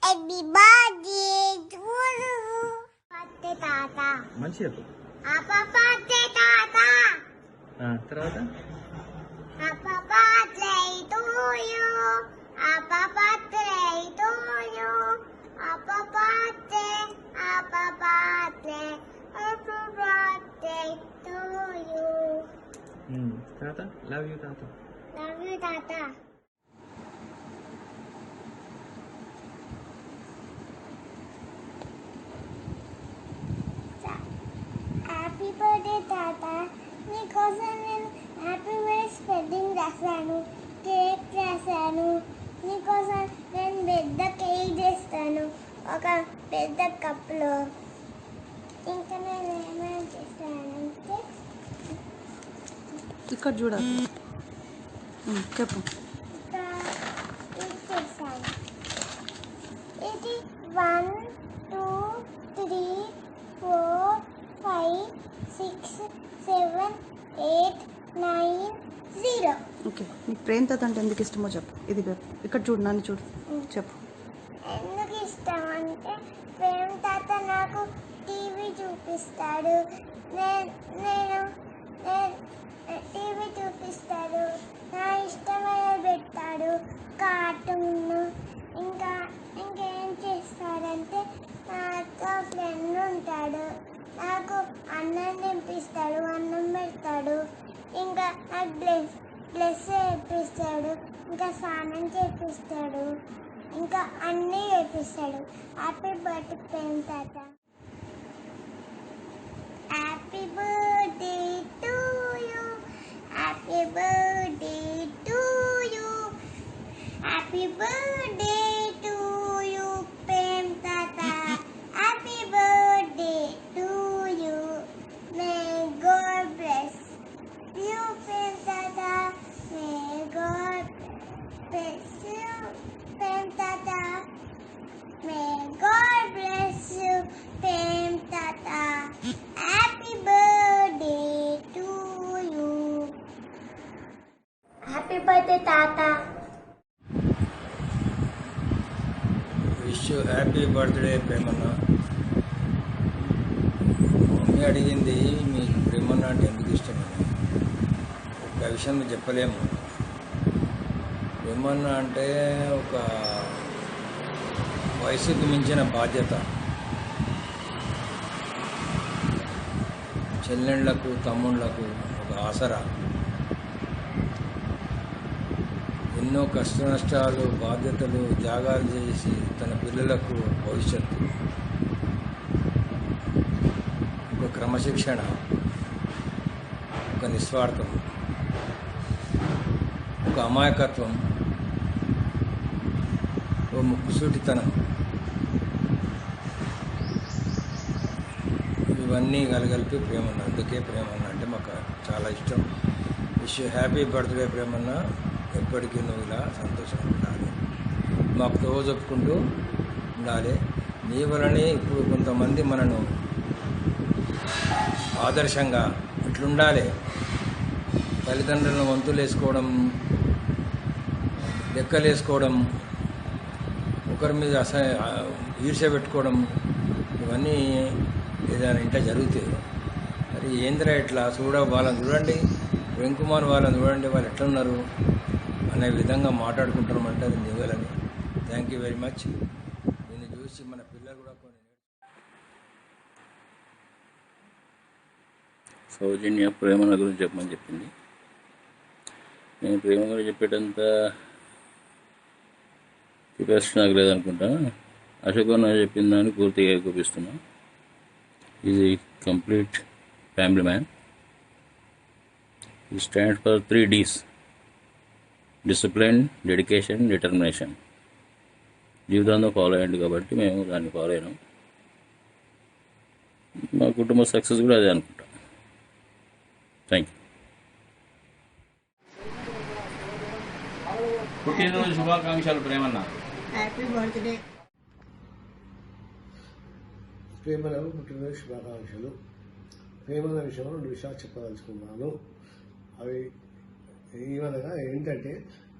Everybody to you. Birthday Tata. మంచి చెప్పు. Happy birthday Tata. తర్వాత Happy birthday to you. Happy birthday to you. Happy birthday. Happy birthday. Happy birthday to you. తర్వాత love you తాత. Love you Tata. Happy birthday తాత. నీకోసం నేను happy birthday spelling రాశాను, cake రాశాను. నీకోసం నేను పెద్ద కేక్ చేస్తాను ఒక పెద్ద కప్లో. ఇంకా నేను ఏమైనా చేస్తానంటే ఇక్కడ చూడాలి. చెప్పు. ఇంకా ఇది చేశాను. ఇది 1 2 3 4 5 6 7 8 9 0. ఓకే, నీకు ప్రేమ్ తాత అంటే ఎందుకు ఇష్టమో చెప్పు. ఇది ఇక్కడ చూడు, నన్ను చూడు, చెప్పు. ఎందుకు ఇష్టం అంటే ప్రేమ్ తాత నాకు టీవీ చూపిస్తాడు. నేను టీవీ చూపిస్తాడు, నా ఇష్టమైన పెడతాడు కార్టూన్. ఇంకేం చేస్తాడంటే నాతో ఫ్రెండ్ ఉంటాడు, నాకు అన్నం తినిపిస్తాడు, అన్నం పెడతాడు. ఇంకా నాకు బ్లెస్ చేపిస్తాడు, ఇంకా స్నానం చేపిస్తాడు, ఇంకా అన్నీ చేపిస్తాడు. హ్యాపీ బర్త్డే ప్రేమ్ తాత. Happy birthday to you. Happy birthday to you. Happy birthday to you Prem తాత. Happy birthday to you. May God bless you Prem తాత. May God bless you Prem తాత. May God bless you Prem తాత. Happy birthday to you. Happy birthday తాత. Wish happy birthday ప్రేమన్న. Mummy అడిగింది మీకు ప్రేమన్న అంటే ఎందుకు ఇష్టమని. ఒక విషయం చెప్పలేము. ప్రేమన్న అంటే ఒక వయసుకు మించిన బాధ్యత. చెల్లెళ్ళకు తమ్ముళ్లకు ఒక ఆసరా. ఎన్నో కష్ట నష్టాలు బాధ్యతలు త్యాగాలు చేసి తన పిల్లలకు భవిష్యత్తు, ఒక క్రమశిక్షణ, ఒక నిస్వార్థం, ఒక అమాయకత్వం, ఓ ముక్కుసూటితనం, ఇవన్నీ కలగలిపి ప్రేమన్న. అందుకే ప్రేమన్న అంటే మాకు చాలా ఇష్టం. విష్ హ్యాపీ బర్త్డే ప్రేమన్న. ఎప్పటికీ నువ్వు ఇలా సంతోషంగా ఉండాలి, మాకు తో చెప్పుకుంటూ ఉండాలి. నీ వలనే ఇప్పుడు కొంతమంది మనను ఆదర్శంగా ఇట్లుండాలి, తల్లిదండ్రులను వంతులు వేసుకోవడం, లెక్కలు వేసుకోవడం, ఒకరి మీద ఈర్ష్య పెట్టుకోవడం, ఇవన్నీ ఏదైనా ఇంట్లో జరుగుతాయి. మరి ఏంద్రా ఇట్లా వాళ్ళని చూడండి, వెంకుమార్ వాళ్ళని చూడండి, వాళ్ళు ఎట్లున్నారు అనే విధంగా మాట్లాడుకుంటామంటే అది నివ్వాలని. Thank you very much. దీన్ని చూసి మన పిల్లలు కూడా కొన్ని సౌజన్య ప్రేమల గురించి చెప్పమని చెప్పింది. నేను ప్రేమ గురించి చెప్పేటంత కెపాసిటీ నాకు లేదనుకుంటా. అశోక్ నాకు చెప్పిన దాన్ని పూర్తిగా ఏకూపిస్తున్నా. Is complete family man. ఈ stand for 3 Ds: discipline, dedication, determination. జీవితంలో ఫాలో అయ్యండి కాబట్టి మేము దాన్ని ఫాలో అయినాం. మా కుటుంబ సక్సెస్ కూడా అదే అనుకుంటాం. Thank you. పుట్టినరోజు శుభాకాంక్షలు ప్రేమన్న. Happy birthday. ప్రేమలకు పుట్టినరోజు శుభాకాంక్షలు. ప్రేమల విషయంలో 2 విషయాలు చెప్పదలుచుకున్నాను. అవి ఏమనగా ఏంటంటే,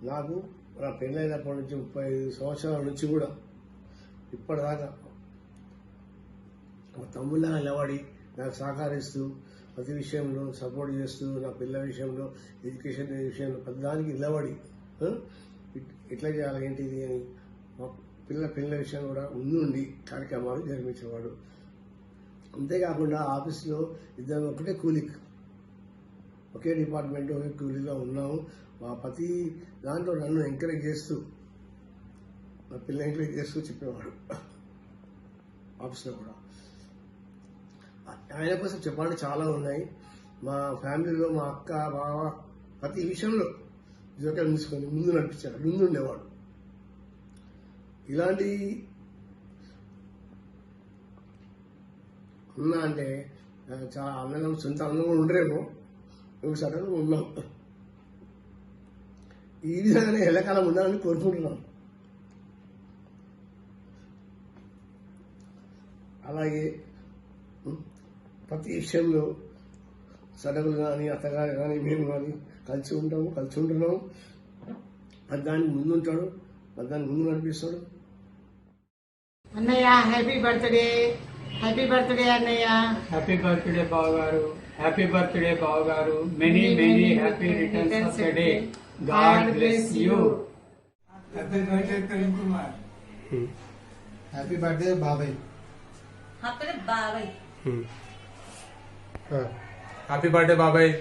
నాకు నా పెళ్ళైనప్పటి నుంచి 35 సంవత్సరాల నుంచి కూడా ఇప్పటిదాకా మా తమ్ముళ్ళ నిలబడి నాకు సహకరిస్తూ ప్రతి విషయంలో సపోర్ట్ చేస్తూ నా పిల్లల విషయంలో ఎడ్యుకేషన్ విషయంలో ప్రతిదానికి నిలబడి ఎట్లా చేయాలి ఏంటిది అని మా పిల్లల విషయం కూడా ముందుండి కార్యక్రమాలు జరిపించేవాడు. అంతేకాకుండా ఆఫీస్లో ఇద్దరు ఒకటే కూలిక్, ఒకే డిపార్ట్మెంట్ ఒకే కూలీగా ఉన్నాము. మా ప్రతి దాంట్లో నన్ను ఎంకరేజ్ చేస్తూ మా పిల్లలు ఎంకరేజ్ చేస్తూ చెప్పేవాడు. ఆఫీస్లో కూడా ఆయన కోసం చెప్పాలంటే చాలా ఉన్నాయి. మా ఫ్యామిలీలో మా అక్క బావ ప్రతి విషయంలో జోక్యం తీసుకొని ముందు నడిపించాడు, ముందు ఉండేవాడు. ఇలాంటి ఉన్నా అంటే చాలా అందంగా సొంత అందంగా ఉండరేమో, ఒక సడన్గా ఉన్నాం. ఈ విధంగానే ఎల్లకాలం ఉండాలని కోరుకుంటున్నాను. అలాగే ప్రతి విషయంలో సడగులు కానీ అత్తగారు కానీ మేము కానీ కలిసి ఉంటున్నాము. దానికి ముందుంటాడు, దానికి ముందు నడిపిస్తాడు. అన్నయ్య హ్యాపీ బర్త్డే అన్నయ్య. హ్యాపీ బర్త్డే బావగారు, హ్యాపీ బర్త్డే బావగారు. Many many happy returns of the day. God bless you. Happy birthday Prem Kumar. Happy birthday బాబాయ్. హ్యాపీ బర్త్డే బాబాయ్.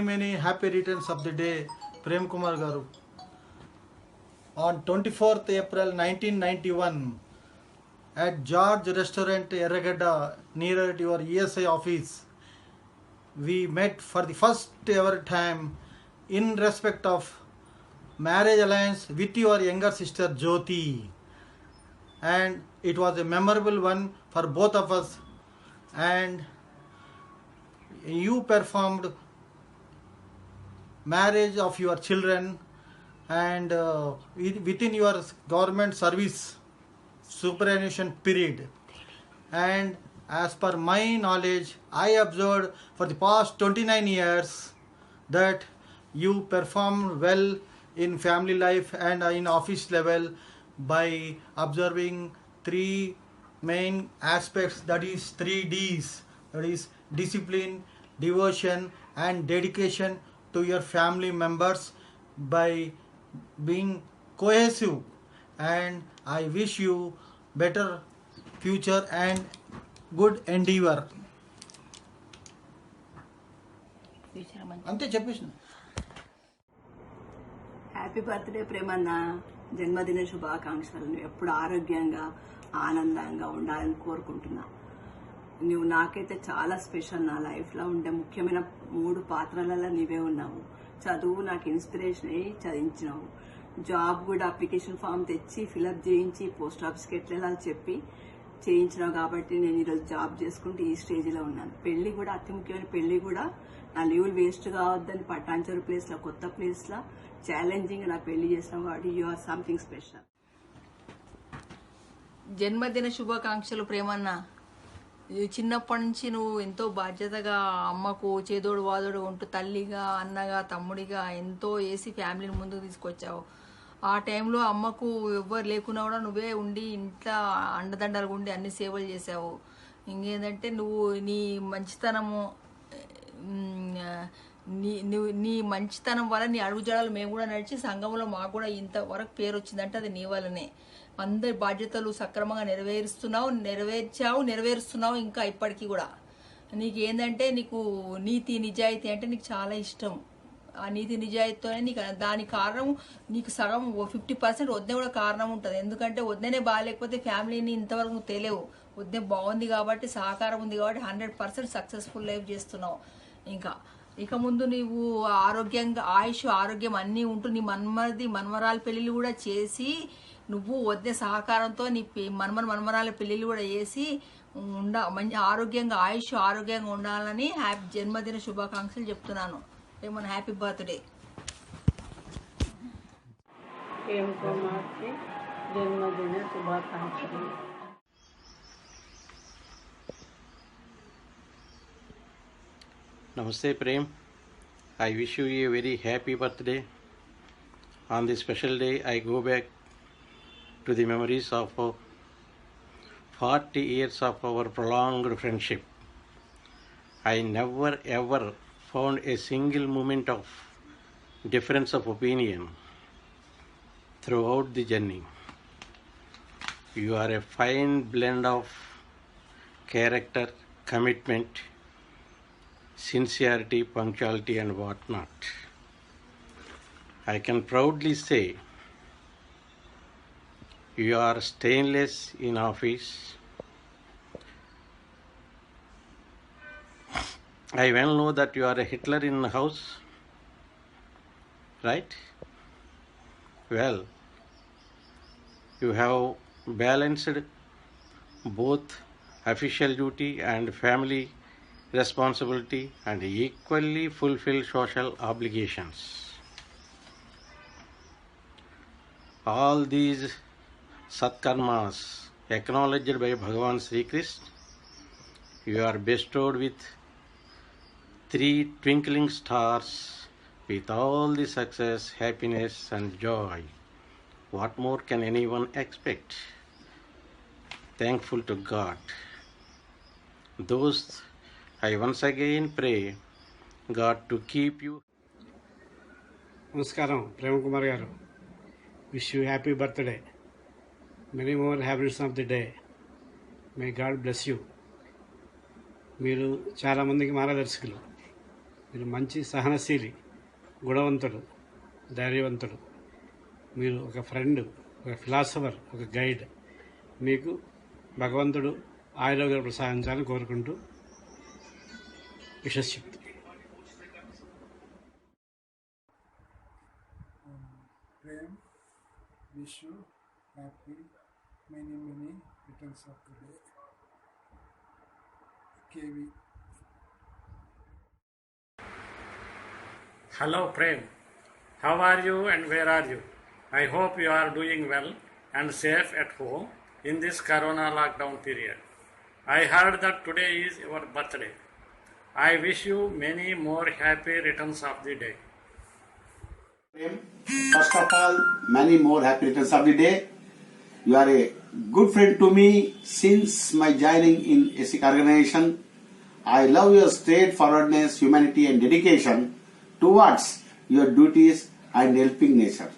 Many happy returns of the day, Prem Kumar Garu. On 24th April 1991, at George Restaurant, Erragada, near your ESI office, we met for the first ever time in respect of marriage alliance with your younger sister Jyoti, and it was a memorable one for both of us, and you performed marriage of your children and within your government service superannuation period. And as per my knowledge, I observed for the past 29 years that you perform well in family life and in office level by observing three main aspects, that is 3 Ds, that is discipline, devotion and dedication to your family members, by being cohesive, and I wish you better future and good endeavor. అంతే చెప్పేసిన. Happy birthday ప్రేమన్న, జన్మదిన శుభాకాంక్షలు. ఎప్పుడు ఆరోగ్యంగా ఆనందంగా ఉండాలని కోరుకుంటున్నా. నువ్వు నాకైతే చాలా స్పెషల్. నా లైఫ్లో ఉండే ముఖ్యమైన 3 పాత్రలలో నీవే ఉన్నావు. చదువు నాకు ఇన్స్పిరేషన్ అయ్యి చదివించినావు. జాబ్ కూడా అప్లికేషన్ ఫామ్ తెచ్చి ఫిలప్ చేయించి పోస్ట్ ఆఫీస్కి ఎట్లా చెప్పి చేయించినావు. కాబట్టి నేను ఈరోజు జాబ్ చేసుకుంటూ ఈ స్టేజ్లో ఉన్నాను. పెళ్లి కూడా అతి ముఖ్యమైన పెళ్లి కూడా నా లీవులు వేస్ట్ కావద్దని పటాన్చెరు ప్లేస్లో, కొత్త ప్లేస్లో ఛాలెంజింగ్ నా పెళ్లి చేసినావు. కాబట్టి యు ఆర్ సంథింగ్ స్పెషల్. జన్మదిన శుభాకాంక్షలు ప్రేమన్న. చిన్నప్పటి నుంచి నువ్వు ఎంతో బాధ్యతగా అమ్మకు చేదోడు వాదోడు ఉంటూ తల్లిగా, అన్నగా, తమ్ముడిగా ఎంతో వేసి ఫ్యామిలీని ముందుకు తీసుకొచ్చావు. ఆ టైంలో అమ్మకు ఎవ్వరు లేకున్నా కూడా నువ్వే ఉండి ఇంట్లో అండదండలుగా ఉండి అన్ని సేవలు చేసావు. ఇంకేంటంటే నువ్వు నీ మంచితనము, నీ మంచితనం వల్ల నీ అడుగుజాడలు మేము కూడా నడిచి సంఘంలో మాకు కూడా ఇంతవరకు పేరు వచ్చిందంటే అది నీ వల్లనే. అందరి బాధ్యతలు సక్రమంగా నెరవేరుస్తున్నావు ఇంకా ఇప్పటికీ కూడా. నీకు ఏంటంటే నీకు నీతి నిజాయితీ అంటే నీకు చాలా ఇష్టం. ఆ నీతి నిజాయితీతోనే నీకు దానికి కారణం నీకు సగం 50% వద్దే కూడా కారణం ఉంటుంది. ఎందుకంటే వద్దనే బాగాలేకపోతే ఫ్యామిలీని ఇంతవరకు నువ్వు తెలియవు. వద్దే బాగుంది కాబట్టి, సహకారం ఉంది కాబట్టి 100% సక్సెస్ఫుల్ లైఫ్ చేస్తున్నావు. ఇక ముందు నీవు ఆరోగ్యంగా, ఆరోగ్యం అన్నీ ఉంటూ నీ మన్మరాల పెళ్లిళ్ళు కూడా చేసి, నువ్వు వద్దే సహకారంతో నీ మన్మరాల పెళ్లిళ్ళు కూడా చేసి మంచి ఆరోగ్యంగా ఉండాలని జన్మదిన శుభాకాంక్షలు చెప్తున్నాను. ఏమన్నా హ్యాపీ బర్త్డే. ప్రేమ్ కుమార్ కి జన్మదిన శుభాకాంక్షలు. Namaste Prem, I wish you a very happy birthday. On this special day, I go back to the memories of 40 years of our prolonged friendship. I never ever found a single moment of difference of opinion throughout the journey. You are a fine blend of character, commitment, sincerity, punctuality, and whatnot. I can proudly say you are stainless in office. I well know that you are a Hitler in the house, right? Well, you have balanced both official duty and family responsibility and equally fulfill social obligations. All these satkarmas acknowledged by Bhagavan Sri Krishna, you are bestowed with 3 twinkling stars with all the success, happiness and joy. What more can anyone expect? Thankful to God. Those I once again pray God to keep you. నమస్కారం ప్రేమ్ కుమార్ గారు. Wish you happy birthday. Many more happiness of the day. May God bless you. మీరు చాలామందికి మార్గదర్శకులు. మీరు మంచి సహనశీలి, గుణవంతుడు, ధైర్యవంతుడు. మీరు ఒక friend, ఒక ఫిలాసఫర్, ఒక గైడ్. మీకు భగవంతుడు ఆయుర్వేద ప్రసాదించాలని కోరుకుంటూ విషస్ చెప్తాను. Prem, wish you happy many returns of the day. KV. Hello Prem, how are you and where are you? I hope you are doing well and safe at home in this corona lockdown period. I heard that today is your birthday. I wish you many more happy returns of the day. First of all, many more happy returns of the day. You are a good friend to me since my joining in ASIC organization. I love your straightforwardness, humanity and dedication towards your duties and helping nature.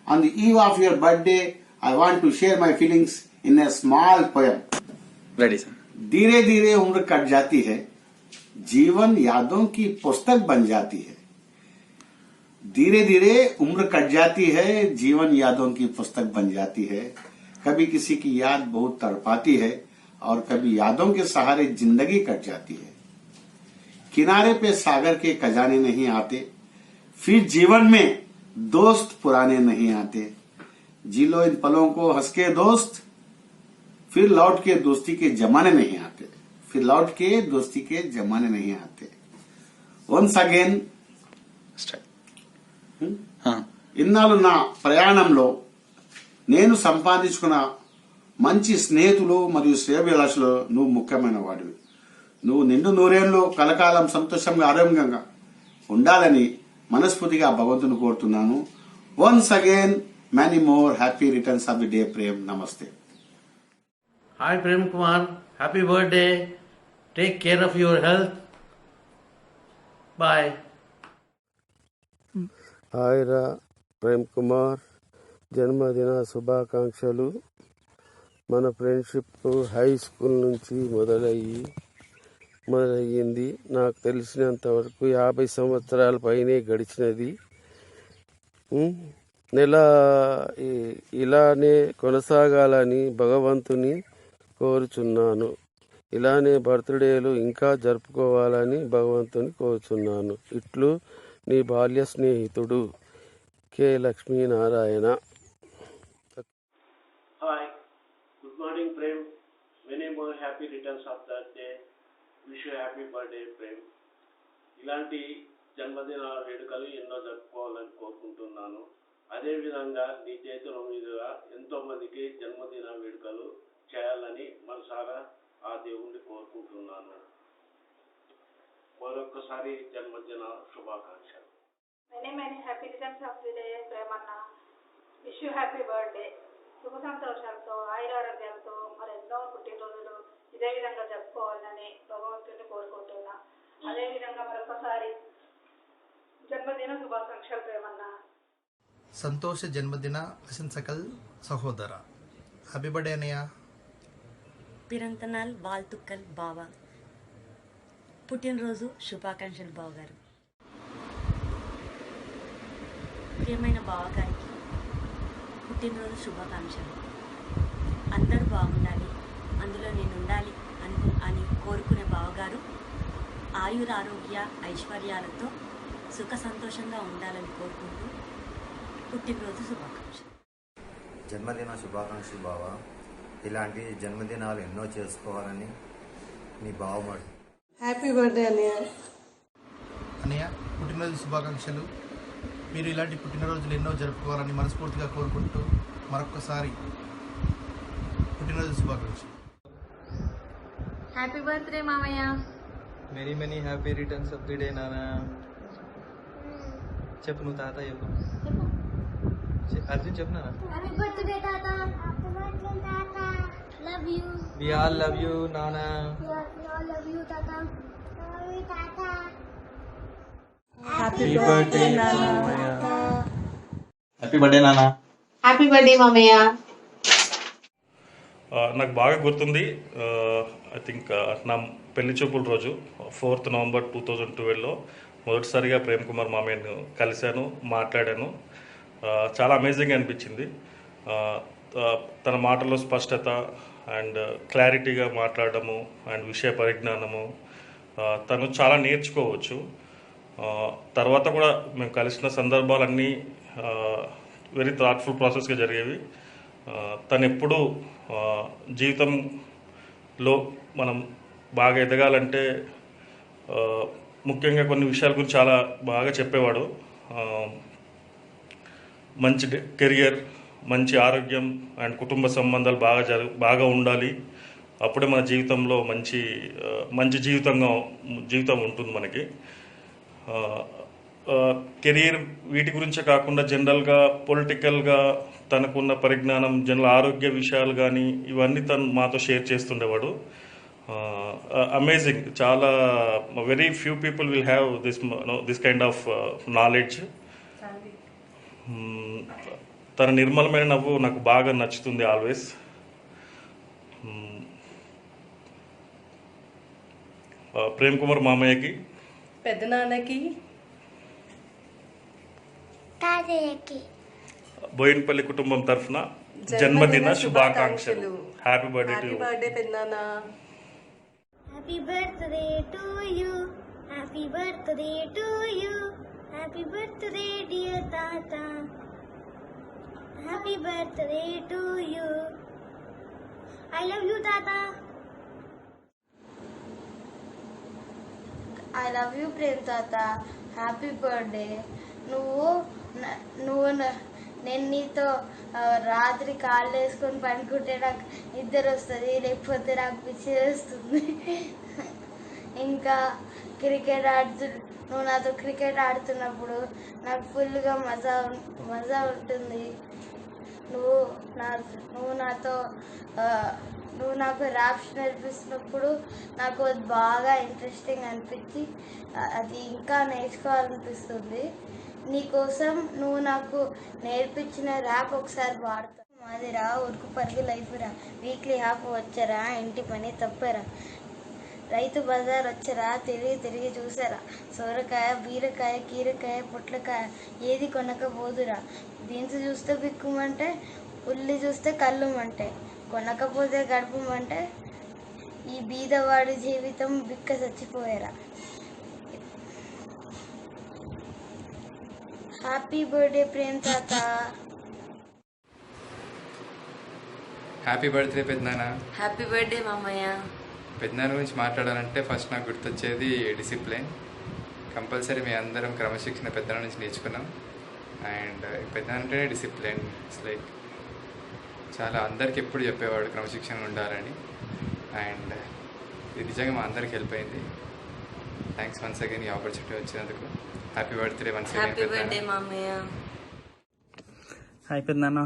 On the eve of your birthday, I want to share my feelings in a small poem. Ready, sir. धीरे धीरे उम्र cut जाती है, जीवन यादों की पुस्तक बन जाती है. धीरे धीरे उम्र कट जाती है, जीवन यादों की पुस्तक बन जाती है. कभी किसी की याद बहुत तड़पाती है और कभी यादों के सहारे जिंदगी कट जाती है. किनारे पे सागर के खजाने नहीं आते, फिर जीवन में दोस्त पुराने नहीं आते. जी लो इन पलों को हंस के दोस्त, फिर लौट के दोस्ती के जमाने नहीं आते. फिर लौट के दोस्ती के जमाने नहीं आते. वंस अगेन ఇన్నాళ్ళు నా ప్రయాణంలో నేను సంపాదించుకున్న మంచి స్నేహితులు మరియు శ్రేయోభిలాషులు నువ్వు ముఖ్యమైన వాడివి. నువ్వు నిండు నూరేళ్ళు కలకాలం సంతోషంగా ఆరోగ్యంగా ఉండాలని మనస్ఫూర్తిగా భగవంతుని కోరుతున్నాను. Once again many more happy returns of the day. Prem, నమస్తే. Hi Prem Kumar, happy birthday. Take care of your health. Bye. Hi రా ప్రేమ్ కుమార్, జన్మదిన శుభాకాంక్షలు. మన ఫ్రెండ్షిప్ హై స్కూల్ నుంచి మొదలయ్యింది. నాకు తెలిసినంత వరకు 50 సంవత్సరాల పైనే గడిచినది. నెల ఇలానే కొనసాగాలని భగవంతుని కోరుచున్నాను. ఇలానే బర్త్డేలు ఇంకా జరుపుకోవాలని భగవంతుని కోరుచున్నాను. ఇట్లు నీ బాల్య స్నేహితుడు K Lakshminarayana. Hi, good morning Prem. Many more happy returns of the day. Wish you happy birthday Prem. ఇలాంటి జన్మదిన వేడుకలు ఎన్నో జరుపుకోవాలని కోరుకుంటున్నాను. అదేవిధంగా నీ చేతుల మీదుగా ఎంతో మందికి జన్మదిన వేడుకలు చేయాలని మనసారా ఆ దేవుణ్ణి కోరుకుంటున్నాను. మరొకసారి జన్మదిన శుభాకాంక్షలు. Many happy returns of the day ప్రేమన్న. Wish you happy birthday. సుఖ సంతోషాలతో ఆయురారోగ్యాలతో మరి ఎన్నో పుట్టినరోజులు ఇదే విధంగా జరుపుకోవాలని భగవంతుని కోరుకుంటున్నా. అదేవిధంగా మరొకసారి జన్మదిన శుభాకాంక్షలు ప్రేమన్న. సంతోష జన్మదిన ఆశంసకల్ సహోదర. హ్యాపీ బర్త్డే అన్నయ్య. పిరంతనాల్ వాల్తుక్కల్ బావ. పుట్టినరోజు శుభాకాంక్షలు బావగారు. ప్రియమైన బావగారికి పుట్టినరోజు శుభాకాంక్షలు. అందరూ బాగుండాలి, అందులో నేను ఉండాలి అని కోరుకునే బావగారు ఆయురారోగ్య ఐశ్వర్యాలతో సుఖ సంతోషంగా ఉండాలని కోరుకుంటూ పుట్టినరోజు శుభాకాంక్షలు. జన్మదిన శుభాకాంక్షలు బావ. ఇలాంటి జన్మదినాలు ఎన్నో చేసుకోవాలని నీ బావమడు. హ్యాపీ బర్త్డే అన్నయ్య. అన్నయ్య పుట్టినరోజు శుభాకాంక్షలు. మీరు ఇలాంటి పుట్టినరోజులు ఎన్నో జరుపుకోవాలని మనస్ఫూర్తిగా కోరుకుంటూ మరొక్కసారి పుట్టినరోజు శుభాకాంక్షలు. హ్యాపీ బర్త్డే మామయ్య. Many happy returns of the day నానా. చెప్పు నువ్వు తాత చెప్పు. అర్జున్ చెప్పు నాన్న. హ్యాపీ బర్త్డే తాత. హ్యాపీ బర్త్డే తాత. Love you. We all love you నానా. వి ఆల్ లవ్ యూ తాత. లవ్ యూ తాత. హ్యాపీ బర్త్డే నానా. హ్యాపీ బర్త్డే నానా. హ్యాపీ బర్త్డే మామయ్య. నాకు బాగా గుర్తుంది. ఐ థింక్ నా పెళ్లి చూపుల రోజు 4th November 2012లో మొదటిసారిగా ప్రేమ్ కుమార్ మామయ్యను కలిశాను, మాట్లాడాను. చాలా అమేజింగ్ అనిపించింది. తన మాటల్లో స్పష్టత అండ్ క్లారిటీగా మాట్లాడడము అండ్ విషయ పరిజ్ఞానము తను చాలా నేర్చుకోవచ్చు. తర్వాత కూడా మేము కలిసిన సందర్భాలన్నీ వెరీ థాట్ఫుల్ ప్రాసెస్గా జరిగేవి. తను ఎప్పుడూ జీవితంలో మనం బాగా ఎదగాలంటే ముఖ్యంగా కొన్ని విషయాల గురించి చాలా బాగా చెప్పేవాడు. మంచి కెరియర్, మంచి ఆరోగ్యం అండ్ కుటుంబ సంబంధాలు బాగా ఉండాలి. అప్పుడే మన జీవితంలో మంచి జీవితం ఉంటుంది మనకి. కెరీర్ వీటి గురించే కాకుండా జనరల్గా పొలిటికల్గా తనకున్న పరిజ్ఞానం, జనరల్ ఆరోగ్య విషయాలు కానీ ఇవన్నీ తను మాతో షేర్ చేస్తుండేవాడు. అమేజింగ్. చాలా very few people will have this kind of knowledge. తన నిర్మలమైన నవ్వు నాకు బాగా నచ్చుతుంది ఆల్వేస్. ప్రేమ్ కుమార్ మామయ్యకి, పెద్దనాన్నకి, తాతయ్యకి, బోయిన్పల్లి కుటుంబం తరఫున జన్మదిన శుభాకాంక్షలు. Happy birthday to you. పెద్దనాన్న. Happy birthday to you. Happy birthday to you. Happy birthday dear తాత. Happy birthday to you. I love you తాత. ఐ లవ్ యూ ప్రేమ్ తాత. Happy birthday. నేను నీతో రాత్రి కాళ్ళు వేసుకొని పడుకుంటే నాకు నిద్ర వస్తుంది, లేకపోతే నాకు పిచ్చి వస్తుంది. ఇంకా నువ్వు నాతో క్రికెట్ ఆడుతున్నప్పుడు నాకు ఫుల్గా మజా ఉంటుంది. నువ్వు నాకు ర్యాప్స్ నేర్పిస్తున్నప్పుడు నాకు అది బాగా ఇంట్రెస్టింగ్ అనిపించి అది ఇంకా నేర్చుకోవాలనిపిస్తుంది. నీకోసం నువ్వు నాకు నేర్పించిన ర్యాప్ ఒకసారి పాడతా. మాదిరా ఉరుకు పరుగు లైఫ్రా, వీక్లీ హాఫ్ వచ్చారా, ఇంటి పని తప్పరా, రైతు బజార్ వచ్చారా, తిరిగి చూసారా, సోరకాయ, బీరకాయ, కీరకాయ, పొట్లకాయ ఏది కొనకపోదురా, బీన్స్ చూస్తే బిక్కుమంటే, ఉల్లి చూస్తే కళ్ళుమంటే, కొనకపోతే గడుపుమంటే, ఈ బీదవాడి జీవితం బిక్క చచ్చిపోయారా. హ్యాపీ బర్త్డే ప్రేమ్ తాత. హ్యాపీ బర్త్డే పెద్దనాన్న. హ్యాపీ బర్త్డే మామయ్య. పెద్దనాన్న గురించి మాట్లాడాలంటే ఫస్ట్ నాకు గుర్తొచ్చేది డిసిప్లిన్. కంపల్సరీ మీ అందరం క్రమశిక్షణ పెద్దనాన్న నుంచి నేర్చుకున్నాం. అండ్ పెద్దనాన్న అంటేనే డిసిప్లిన్. ఇట్స్ లైక్ చాలా అందరికి ఎప్పుడు చెప్పేవాడు క్రమశిక్షణ ఉండాలని. అండ్ ఇది నిజంగా మా అందరికి హెల్ప్ అయింది. థ్యాంక్స్ వన్స్ అగైన్ ఈ ఆపర్చునిటీ వచ్చినందుకు. Happy birthday once happy birthday మామయ్య. హాయ్ పెద్దనాన్న,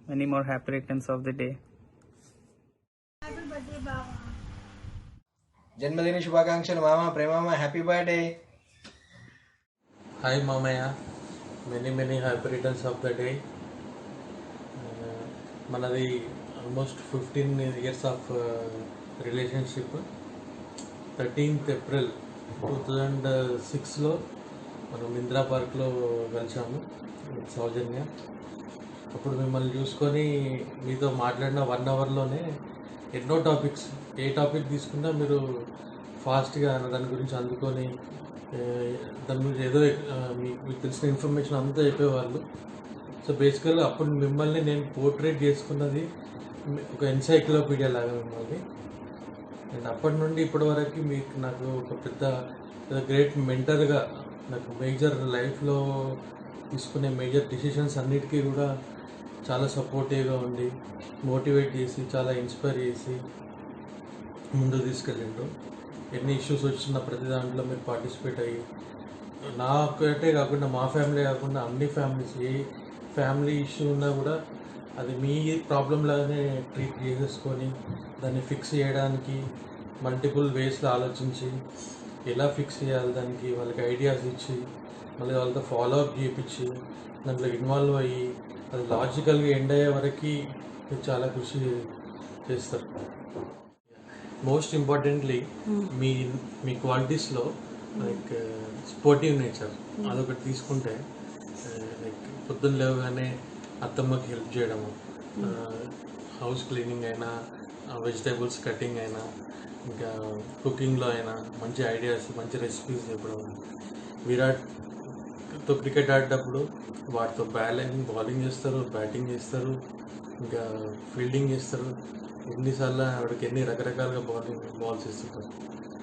many more happy returns of the day. జన్మదిన శుభాకాంక్షలు మామ, ప్రేమమ్మ, హ్యాపీ బర్త్డే. హాయ్ మామయ్య, many happy returns of the day. మనది almost 15 years of relationship. 13th April 2006లో మనం ఇందిరా పార్క్లో కలిసాము సౌజన్య. అప్పుడు మిమ్మల్ని చూసుకొని మీతో మాట్లాడిన 1 hourలోనే ఎన్నో టాపిక్స్, ఏ టాపిక్ తీసుకున్నా మీరు ఫాస్ట్గా దాని గురించి అందుకొని దాని గురించి ఏదో మీకు తెలిసిన ఇన్ఫర్మేషన్ అంతా చెప్పేవాళ్ళు. సో బేసికల్గా అప్పుడు మిమ్మల్ని నేను పోర్ట్రేట్ చేసుకున్నది ఒక ఎన్సైక్లోపీడియా లాగా మిమ్మల్ని. అండ్ అప్పటి నుండి ఇప్పటి వరకు మీకు నాకు ఒక పెద్ద గ్రేట్ మెంటర్గా, నాకు మేజర్ లైఫ్లో తీసుకునే మేజర్ డిసిషన్స్ అన్నిటికీ కూడా చాలా సపోర్టివ్గా ఉండి, మోటివేట్ చేసి, చాలా ఇన్స్పైర్ చేసి ముందుకు తీసుకెళ్ళిండు. ఎన్ని ఇష్యూస్ వచ్చినా ప్రతి దాంట్లో మీరు పార్టిసిపేట్ అయ్యి, నాకైతే కాకుండా మా ఫ్యామిలీ కాకుండా అన్ని ఫ్యామిలీస్, ఏ ఫ్యామిలీ ఇష్యూ ఉన్నా కూడా అది మీ ప్రాబ్లం లాగానే ట్రీట్ చేసేసుకొని దాన్ని ఫిక్స్ చేయడానికి మల్టిపుల్ వేస్లో ఆలోచించి ఎలా ఫిక్స్ చేయాలి దానికి వాళ్ళకి ఐడియాస్ ఇచ్చి, మళ్ళీ వాళ్ళతో ఫాలో అప్ చేయించి దాంట్లో ఇన్వాల్వ్ అయ్యి అది లాజికల్గా ఎండ్ అయ్యే వరకు మీరు చాలా కృషి చేస్తారు. మోస్ట్ ఇంపార్టెంట్లీ మీ క్వాలిటీస్లో లైక్ స్పోర్టివ్ నేచర్ అదొకటి తీసుకుంటే, లైక్ పొద్దున్న లేవగానే అత్తమ్మకి హెల్ప్ చేయడము, హౌస్ క్లీనింగ్ అయినా, వెజిటేబుల్స్ కటింగ్ అయినా, ఇంకా కుకింగ్లో అయినా మంచి ఐడియాస్, మంచి రెసిపీస్ చెప్పడం. విరాట్తో క్రికెట్ ఆడేటప్పుడు వాటితో బౌలింగ్ చేస్తారు, బ్యాటింగ్ చేస్తారు, ఇంకా ఫీల్డింగ్ చేస్తారు. ఎన్నిసార్లు ఆవిడకి ఎన్ని రకరకాలుగా బాల్స్ ఇస్తుంటారు.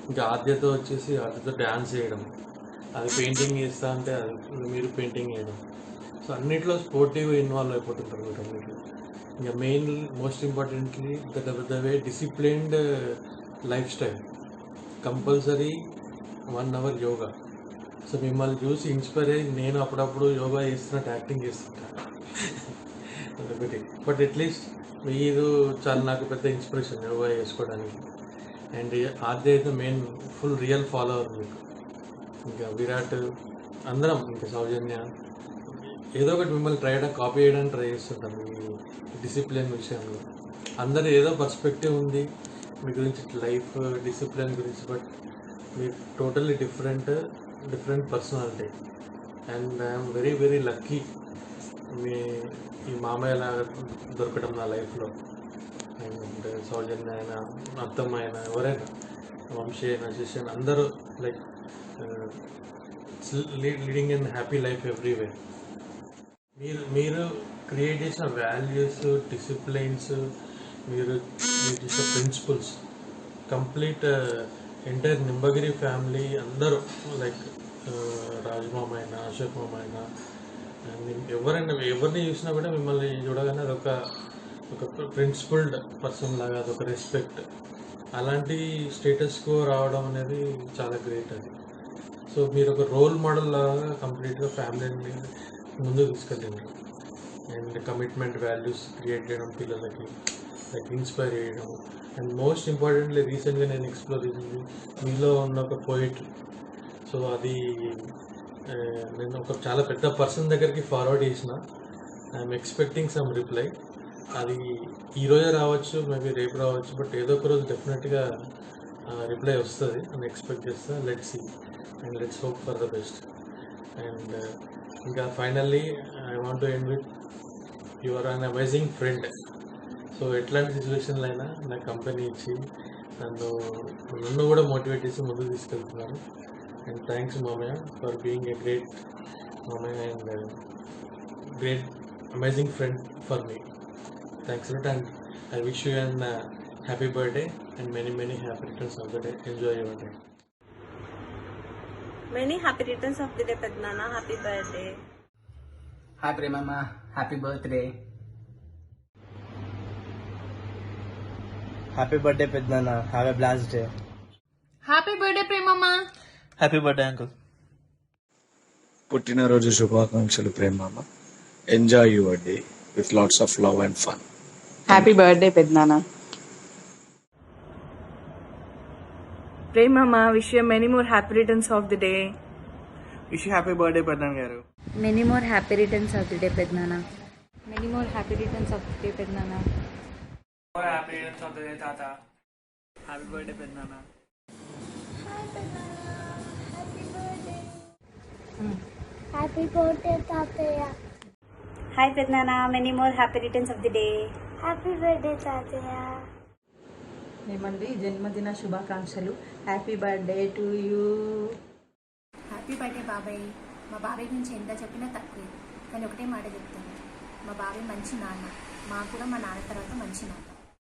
ఇంకా ఆద్యతో వచ్చేసి ఆద్యతో డ్యాన్స్ చేయడం, అది పెయింటింగ్ చేస్తా అంటే అది మీరు పెయింటింగ్ చేయడం. సో అన్నిట్లో స్పోర్టివ్ ఇన్వాల్వ్ అయిపోతుంటారు మీరు అన్నిట్లో. ఇంకా main most importantly the way disciplined life style, compulsory 1 hour yoga. So మిమ్మల్ని చూసి ఇన్స్పైర్ అయ్యి నేను అప్పుడప్పుడు యోగా చేస్తున్నట్టు యాక్టింగ్ చేస్తుంటాను. అదొకటి. బట్ అట్లీస్ట్ మీరు చాలా నాకు పెద్ద ఇన్స్పిరేషన్ యోగా చేసుకోవడానికి. అండ్ ఆద్య అయితే మెయిన్ ఫుల్ రియల్ ఫాలోవర్ మీకు. ఇంకా విరాట్ అందరం, ఇంకా సౌజన్య ఏదో ఒకటి మిమ్మల్ని కాపీ చేయడానికి ట్రై చేస్తుంటాం ఈ డిసిప్లిన్ విషయంలో. అందరూ ఏదో పర్స్పెక్టివ్ ఉంది మీ గురించి, లైఫ్ డిసిప్లిన్ గురించి, బట్ మీరు totally different personality. And I'm very lucky ఈ మామయ్య లాగా దొరకడం నా లైఫ్లో. అండ్ సౌజన్య అయినా, అత్తమ్మ అయినా, ఎవరైనా, వంశీ అయినా, శిష్యన్, అందరూ like leading in happy life ఎవ్రీవే. మీరు క్రియేట్ చేసిన వాల్యూస్, డిసిప్లైన్స్, మీరు చేసిన ప్రిన్సిపల్స్ కంప్లీట్ ఎంటైర్ నింబగిరి ఫ్యామిలీ అందరూ, లైక్ రాజమామ అయినా, అశోక్ మామ అయినా, ఎవరిని చూసినా కూడా మిమ్మల్ని చూడగానే అదొక ప్రిన్సిపల్డ్ పర్సన్ లాగా, అదొక రెస్పెక్ట్. అలాంటి స్టేటస్కు రావడం అనేది చాలా గ్రేట్ అది. సో మీరు ఒక రోల్ మోడల్ లాగా కంప్లీట్గా ఫ్యామిలీని ముందుకు తీసుకెళ్ళండి. అండ్ కమిట్మెంట్ వాల్యూస్ క్రియేట్ చేయడం పిల్లలకి, లైక్ ఇన్స్పైర్ చేయడం. అండ్ మోస్ట్ ఇంపార్టెంట్లీ రీసెంట్గా నేను ఎక్స్ప్లోర్ చేసింది మీలో ఉన్న ఒక పోయిట్రీ. సో అది నేను ఒక చాలా పెద్ద పర్సన్ దగ్గరికి ఫార్వర్డ్ చేసిన. I'm expecting some reply. అది ఈరోజే రావచ్చు, మేబీ రేపు రావచ్చు, బట్ ఏదో ఒక రోజు డెఫినెట్గా రిప్లై వస్తుంది అని ఎక్స్పెక్ట్ చేస్తా. Let's see and let's hope for the best. And ఇంకా finally I want to end with you are an amazing friend. So ఎట్లాంటి సిచ్యువేషన్లో అయినా నాకు కంపెనీ ఇచ్చి నన్ను కూడా మోటివేట్ చేసి ముందుకు తీసుకెళ్తున్నాను. అండ్ థ్యాంక్స్ మామయ్య ఫర్ బీయింగ్ ఏ గ్రేట్ మామయ్య and great amazing friend for me. Thanks a lot, and I wish you an happy birthday and many happy returns of the day. Enjoy your day. Many happy returns of the day, Padnana. Happy birthday. Hi Premama, happy birthday. Happy birthday Pednana, have a blessed day. Happy birthday Premama. Happy birthday uncle. పుట్టినరోజు శుభాకాంక్షలు ప్రేమ్ మామ. Enjoy your day with lots of love and fun. Happy birthday పెద్దనాన్న. ప్రేమ్ మామ, wish you many more happy returns of the day. Wish happy birthday పెద్దనాన్న గారు. Many more happy returns of the day పెద్దనాన్న. Many more happy returns of the day పెద్దనాన్న. Happy returns of the day తాత. Happy birthday పెద్దనాన్న. Happy birthday తాతయ్య. Hi పెద్దనాన్న, many more happy returns of the day. Happy birthday తాతయ్య. ఏమండి, జన్మదిన శుభాకాంక్షలు. Happy birthday to you. Happy birthday బాబాయ్. మా బాబాయ్ గురించి ఎంత చెప్పినా తక్కువే, కానీ ఒకటే మాట చెప్తాను, మా బాబాయ్ మంచి నాన్న. మా కూడా మా నాన్న తర్వాత మంచి నాన్న.